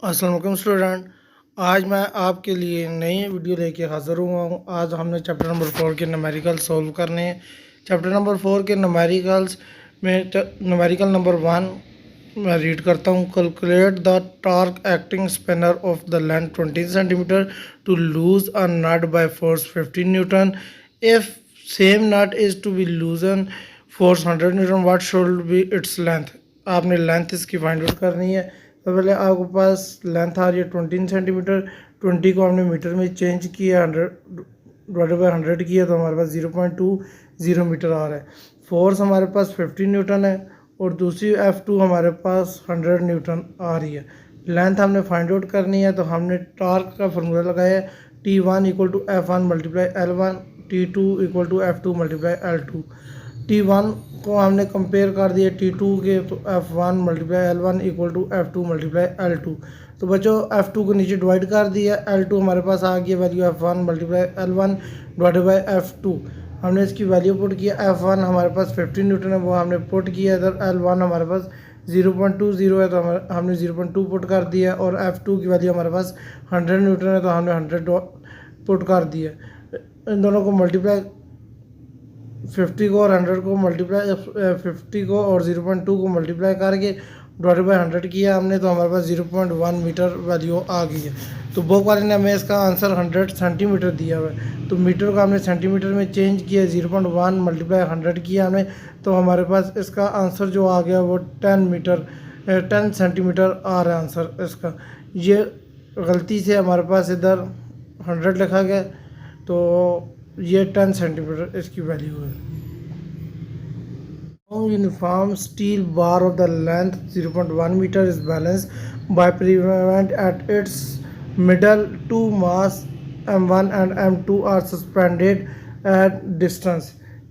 अस्सलाम वालेकुम स्टूडेंट। आज मैं आपके लिए नई वीडियो लेके हाज़िर हुआ हूँ। आज हमने चैप्टर नंबर 4 के न्यूमेरिकल सॉल्व करने हैं। चैप्टर नंबर 4 के न्यूमेरिकल्स में न्यूमेरिकल नंबर 1 मैं रीड करता हूँ। Calculate the torque acting spanner of the length 20 centimetre to loose a nut by force 15 newton. If same nut is to be loosened force 100 newton, what should be its length. आपने length इसकी find out करनी है। तो पहले आपके पास length आ रही है 20 centimetre. 20 को हमने मीटर में चेंज किया, 100/100 किया तो हमारे पास 0.20 मीटर आ रहा है। फोर्स हमारे पास 15 न्यूटन है और दूसरी F2 हमारे पास 100 न्यूटन आ रही है। लेंथ हमने फाइंड आउट करनी है तो हमने टॉर्क का फॉर्मूला लगाया है T1 = F1 × L1, T2 = F2 × L2। T1 को हमने कंपेयर कर दिया T2 के, तो F1 × L1 = F2 × L2। तो बच्चों F2 को नीचे डिवाइड कर दिया, L2 हमारे पास आ गया वैल्यू F1 × L1 / F2। हमने इसकी वैल्यू पुट किया। F1 हमारे पास 15 न्यूटन है, वो हमने पुट किया। इधर L1 हमारे पास 0.20 है तो हमने 0.2 पुट कर दिया, और F2 की वैल्यू हमारे पास 100 न्यूटन है तो हमने 100 पुट कर दिया। इन दोनों को मल्टीप्लाई 50 को और 100 को मल्टीप्लाई 50 को और 0.2 को मल्टीप्लाई करके /100 किया हमने, तो हमारे पास 0.1 मीटर वैल्यू आ गई है। तो बुक वाले ने हमें इसका आंसर 100 सेंटीमीटर दिया हुआ है, तो मीटर को हमने सेंटीमीटर में चेंज किया, 0.1 × 100 किया हमने, तो हमारे पास इसका आंसर जो आ गया वो 10 सेंटीमीटर आ रहा है आंसर इसका। ये गलती से हमारे पास इधर 100 लिखा गया, तो ये 10 सेंटीमीटर इसकी वैल्यू है। Uniform steel bar of the length 0.1 meter is balanced by prevent at its middle. Two mass M1 and M2 are suspended at distance.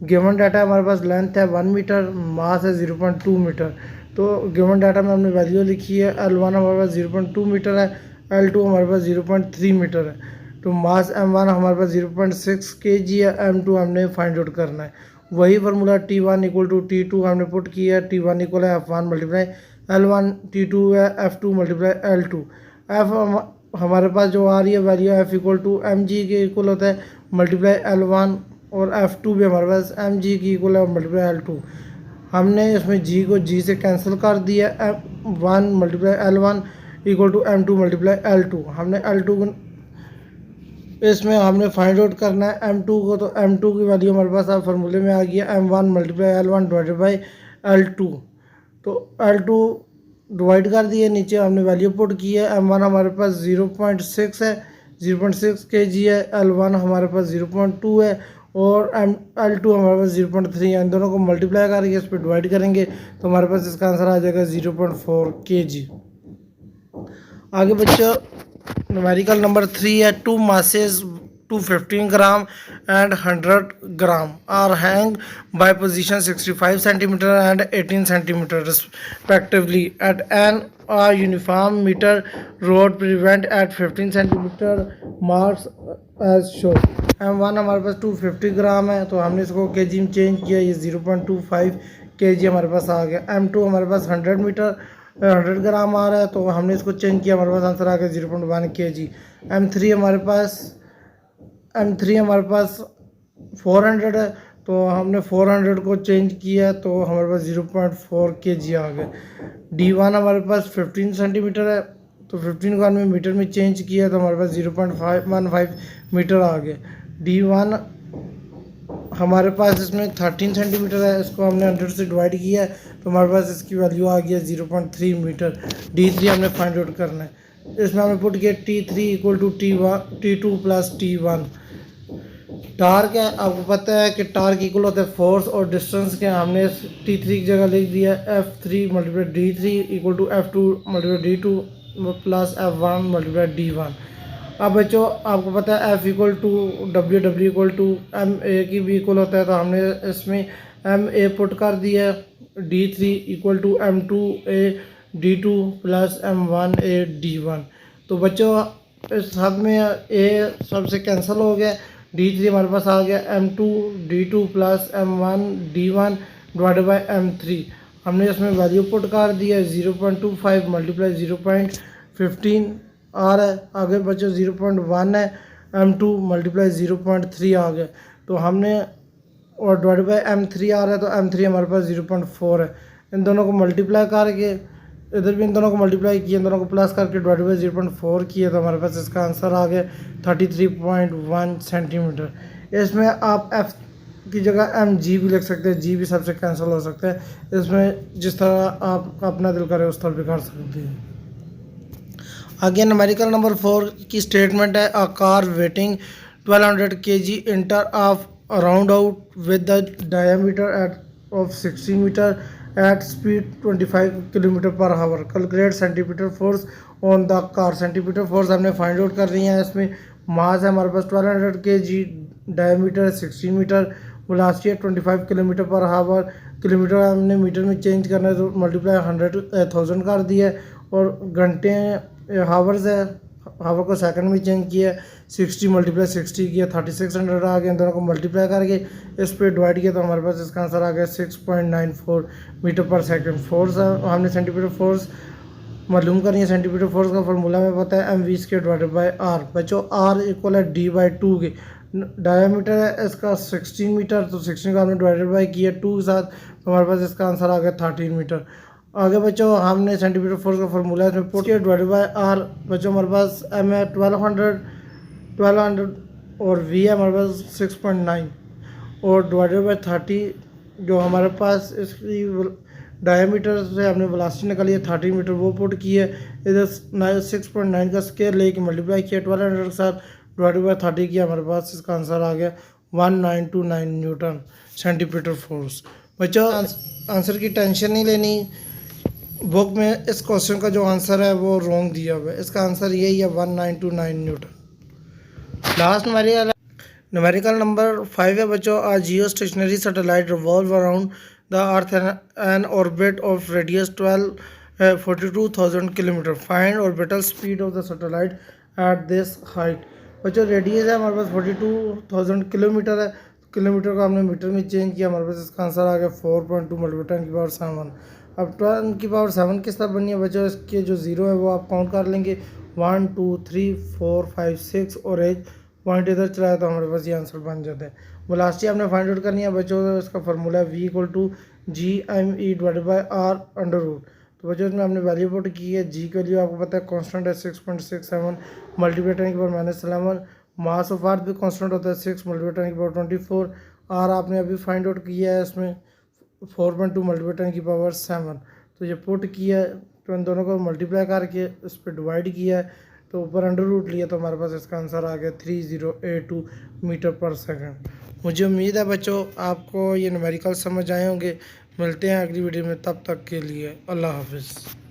Given data हमारे पास लेंथ है 1 मीटर, मास है 0.2 मीटर। तो गिवन डाटा में हमने value लिखी है। L1 हमारे पास 0.2 metre है, L2 हमारे पास 0.3 मीटर है। तो मास M1 हमारे पास 0.6 kg है, M2 हमने फाइंड आउट करना है। वही फार्मूला T1 = T2 हमने पुट किया है। T1 = F1 × L1, T2 है F2 × L2। F हमारे पास जो आ रही है वैल्यू F = mg के इक्वल होता है मल्टीप्लाई L1, और F2 भी हमारे पास mg की इक्वल है मल्टीप्लाई L2। हमने इसमें g को g से कैंसिल कर दिया। F1 × L1 = M2 × L2। हमने L2 को इसमें हमने फाइंड आउट करना है M2 को, तो M2 की वैल्यू हमारे पास अब फार्मूले में आ गया M1 × L1 / L2। तो L2 डिवाइड कर दिए, नीचे हमने वैल्यू पुट की है। M1 हमारे पास 0.6 है, 0.6 kg है। L1 हमारे पास 0.2 है और L2 हमारे पास 0.3 है। इन दोनों को मल्टीप्लाई करके इस पर डिवाइड करेंगे तो हमारे पास इसका आंसर आ जाएगा 0.4 kg। आगे बच्चों न्यूमेरिकल नंबर 3 है। Two masses 215 gram and 100 gram are hung by position 65 centimeter and 18 centimeter respectively at an uniform meter rod prevent at 15 centimeter marks as shown। M1 हमारे पास 250 ग्राम है, तो हमने इसको kg में चेंज किया, ये 0.25 kg हमारे पास आ गया। M2 हमारे पास 100 ग्राम आ रहा है, तो हमने इसको चेंज किया, हमारे पास आंसर आ गया 0.1 kg। M3 हमारे पास 400 है, तो हमने 400 को चेंज किया तो हमारे पास 0.4 kg आ गया। D1 हमारे पास 15 सेंटीमीटर है, तो 15 को हमने मीटर में चेंज किया तो हमारे पास 0.515 मीटर आ गया। D1 हमारे पास इसमें 13 सेंटीमीटर है, इसको हमने 100 से डिवाइड किया है तो हमारे पास इसकी वैल्यू आ गई है 0.3 मीटर। D3 हमने फाइंड आउट करना है। इसमें हमने पुट किया T3 = T2 + T1। टार्क है, आपको पता है कि टार्क इक्वल होता है फोर्स और डिस्टेंस के। हमने T3 की जगह लिख दिया F3 × D3 = F2 × D2 + F1 × D1। अब बच्चों आपको पता है F = W MA की भी इक्वल होता है, तो हमने इसमें MA पुट कर दिया। D3 = M2A D2 + M1A D1। तो बच्चों इस सब में A सबसे कैंसिल हो गया। D3 हमारे पास आ गया M2 D2 + M1 D1 / M3। हमने इसमें वैल्यू पुट कर दिया 0.25 × 0.3 15 आ रहा है। आगे बच्चों 0.1 है, M2 मल्टीप्लाई 0.3 आ गया। तो हमने और डिवाइड बाई M3 आ रहा है, तो M3 हमारे पास 0.4 है। इन दोनों को मल्टीप्लाई करके इधर भी इन दोनों को मल्टीप्लाई किया, इन दोनों को प्लस करके डिवाइड बाई 0.4 किया, तो हमारे पास इसका आंसर आ गया 33.1 सेंटीमीटर। इसमें आप F की जगह MG भी लिख सकते हैं, G भी सबसे कैंसिल हो सकता है। इसमें जिस तरह आप अपना दिल करे उस तरह भी कर सकते हैं। आगे न्यूमेरिकल नंबर 4 की स्टेटमेंट है, a car weighting 1200 kg enter of round out with the diameter at of 60 metre at speed 25 kilometre per hour. Calculate centimetre force on the car. Centimetre force हमने फाइंड आउट कर रही है। इसमें mass है हमारे पास 1200 kg, diameter 60 metre, velocity है 25 kilometre per hour. Kilometre हमने मीटर में चेंज करना है, तो मल्टीप्लाई 100,000 कर दिया है। और घंटे हावर्स है, हावर को सेकंड में चेंज किया है, 60 मल्टीप्लाई 60 किया, 3600 आ गया। इन दोनों को मल्टीप्लाई करके इस पर डिवाइड किया, तो हमारे पास इसका आंसर आ गया 6.94 मीटर पर सेकंड। फोर्स हमने सेंटीमीटर फोर्स मालूम करनी है। सेंटीमीटर फोर्स का फॉर्मूला में पता है MV square divided by R. बच्चों R इक्वल है D/2 के। डायमीटर है इसका 16 मीटर, तो 16 का हमने डिवाइडेड बाई किया 2 के साथ, तो हमारे पास इसका आंसर आ गया 13 मीटर। आगे बच्चों हमने सेंटीमीटर फोर्स का फॉर्मूला इसमें पुट किया डिवाइडेड बाई आर। बच्चों हमारे पास M है 1200 और V है हमारे पास 6.9 और डिवाइडेड बाई 30 जो हमारे पास इसकी डायमीटर से हमने वेलोसिटी निकाली है 30 मीटर, वो पुट की है। इधर 6.9 का स्केयर लेके मल्टीप्लाई किया 1200 के साथ, डिवाइडेड बाई 30 किया, हमारे पास इसका आंसर आ गया 1929 न्यूटन सेंटीमीटर फोर्स। बच्चों आंसर की टेंशन नहीं लेनी, बुक में इस क्वेश्चन का जो आंसर है वो रॉन्ग दिया हुआ है। इसका आंसर यही है 1929 न्यूटन। लास्ट न्यूमेरिकल नंबर 5 है बच्चों, a geostationary satellite revolve around the earth in orbit of radius 42,000 kilometre. Find orbital speed of the satellite at this height. बच्चों रेडियस है हमारे पास 42,000 किलोमीटर है, किलोमीटर को हमने मीटर में चेंज किया, हमारे पास इसका आंसर आ गया 4.2 मल्टीप्लाई 10 की पावर 7। अब 10 की पावर 7 किस तरह बनी है बच्चों, इसके जो जीरो है वो आप काउंट कर लेंगे, 1 2 3 4 5 6 और एक पॉइंट इधर चलाया, तो हमारे पास ये आंसर बन जाता है। वेलोसिटी आपने फाइंड आउट करनी है बच्चों, तो इसका फार्मूला है V = GME divided by R under root. तो बच्चों इसमें हमने वैल्यू पुट की है। G की वैल्यू आपको पता है कांस्टेंट है 6.67 मल्टीप्लाई 10 की पावर -11। मास ऑफ अर्थ भी कांस्टेंट होता है 6 मल्टीप्लाई 10 की पावर 24। R आपने अभी फाइंड आउट किया है इसमें 4.2 मल्टीप्लाई 10 की पावर 7। तो ये पुट किया है, तो इन दोनों को मल्टीप्लाई करके इस पर डिवाइड किया है, तो ऊपर अंडर रूट लिया, तो हमारे पास इसका आंसर आ गया 3082 मीटर पर सेकंड। मुझे उम्मीद है बच्चों आपको ये न्यूमेरिकल समझ आए होंगे। मिलते हैं अगली वीडियो में, तब तक के लिए अल्लाह हाफिज़।